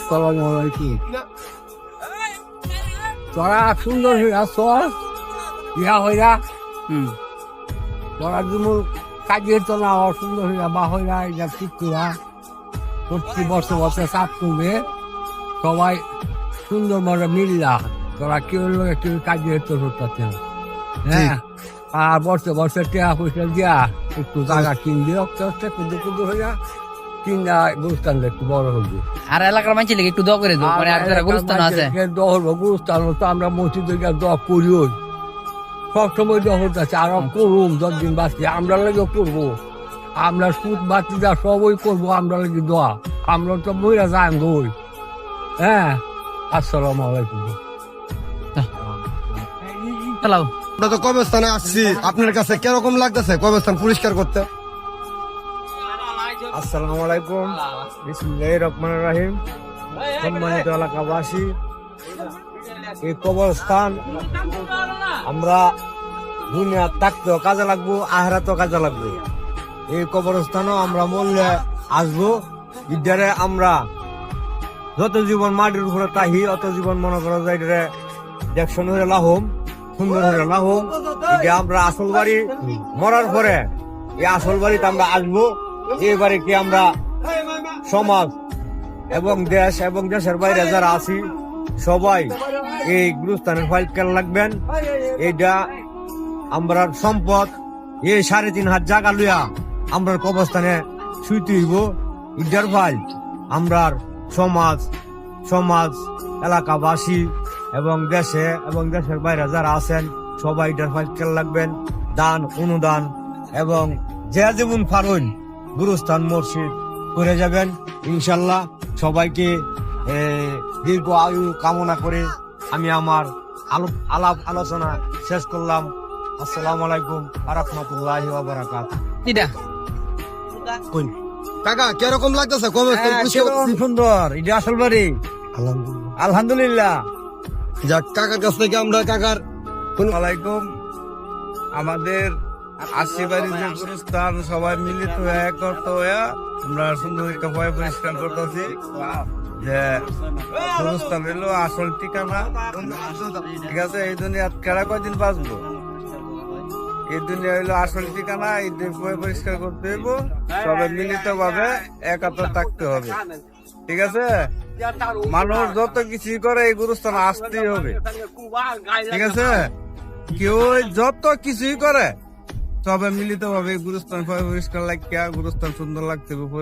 আসসালামু আলাইকুম। তোরা সুন্দর হইয়া চল, ইয়া হইয়া তোরা যেমন কাজের তো না সুন্দর হইয়া বা হইয়া এটা ঠিক করা প্রতি বছর বছর চাপ করবে সবাই সুন্দর মতো মিললা। তোরা কেউ কেউ কাজের তো করতে হ্যাঁ, আর বছর বছর টেয়া পয়সা দিয়া একটু জায়গা কিনবি অস্তে অস্তে কুদু কুদু হইয়া কিনা গুরুস্থান একটু বড় হবে। আর এলাকার মানুষ লেগে একটু দোয়া করে দেবো, মানে আপনারা গুরুস্থান আছে গুরুস্থান তো আমরা মসজিদে দোয়া করি ওই সবসময় দোয়া করতেছি, আরো করুম 10 দিন বাঁচি আমরা লাগে করবো, আমরা সুদ বাতি যা সবই করবো আমরা লাগে দোয়া, আমরা তো বইরা যান দই। হ্যাঁ, আসসালামু আলাইকুম। চালাও। আমরা তো কবরস্থানে আসছি, আপনার কাছে কিরকম লাগতেছে কবরস্থান পরিষ্কার করতে? আসসালামু আলাইকুম, বিসমিল্লাহির রহমানির রহিম। সম্মানিত এলাকাবাসী, এই কবরস্থান আমরা দুনিয়া থাকতেও কাজে লাগবো, আখেরাতেও কাজে লাগবে। এই কবরস্থানও আমরা মরলে আসবো, ইদারে আমরা যত জীবন মাটির উপরে তাহি অত জীবন মনে করা যায় এটারে দেখশন হয়ে লাহম, সুন্দর হয়ে লাহম। এটা আমরা আসল বাড়ি মরার পরে এই আসল বাড়িতে আমরা আসবো। এই বাড়িকে আমরা সমাজ এবং দেশ এবং দেশের বাইরে যারা আছি সবাই এই গুরুস্থানের ফাইল খেয়াল রাখবেন। এইটা আমরা সম্পদ, এই 3.5 হাত জায়গা লইয়া আমরা কবরস্থানে শুইতে হইব। ইটার ফাইল আমরা সমাজ এলাকাবাসী এবং দেশে এবং দেশের বাইরে যারা আছেন সবাই ইটার ফাইল খেয়াল রাখবেন। দান অনুদান এবং যে যেমন পারেন গুরুস্থান মসজিদ করে যাবেন ইনশাল্লাহ। সবাইকে দীর্ঘ আয়ু কামনা করে আমি আমার আলাপ আলোচনা শেষ করলাম। আসসালামু আলাইকুম ওয়া রাহমাতুল্লাহি ওয়া বারাকাতুহু। কাকা কিরকম লাগতেছে কবরস্থান পরিষ্কার করতে? সুন্দর, এটা আসল বাড়ি। আলহামদুলিল্লাহ। যাক, কাকার কাছ থেকে আমরা কাকার আলাইকুম। আমাদের আশিবাড়ির যে গুরুস্থান সবাই মিলিত হয়ে একত্র হয়ে আমরা সুন্দর একটা ভয় পরিষ্কার করতেছি যে গুরুস্থান হইলো আসল ঠিকানা। ঠিক আছে, এই দুনিয়া কেরা কয়দিন বাঁচবো, এই দুনিয়া হইলো আসল ঠিকানা। এই ভয় পরিষ্কার করতে হইব, সবাই মিলিত ভাবে একাত্র থাকতে হবে। ঠিক আছে, মানুষ যত কিছুই করে এই গুরুস্থান আসতেই হবে। ঠিক আছে, কেউ যত কিছুই করে সবাই মিলিত ভাবে গুরুস্থান পরিষ্কার লাগিয়া গুরুস্থান সুন্দর লাগতে হবে।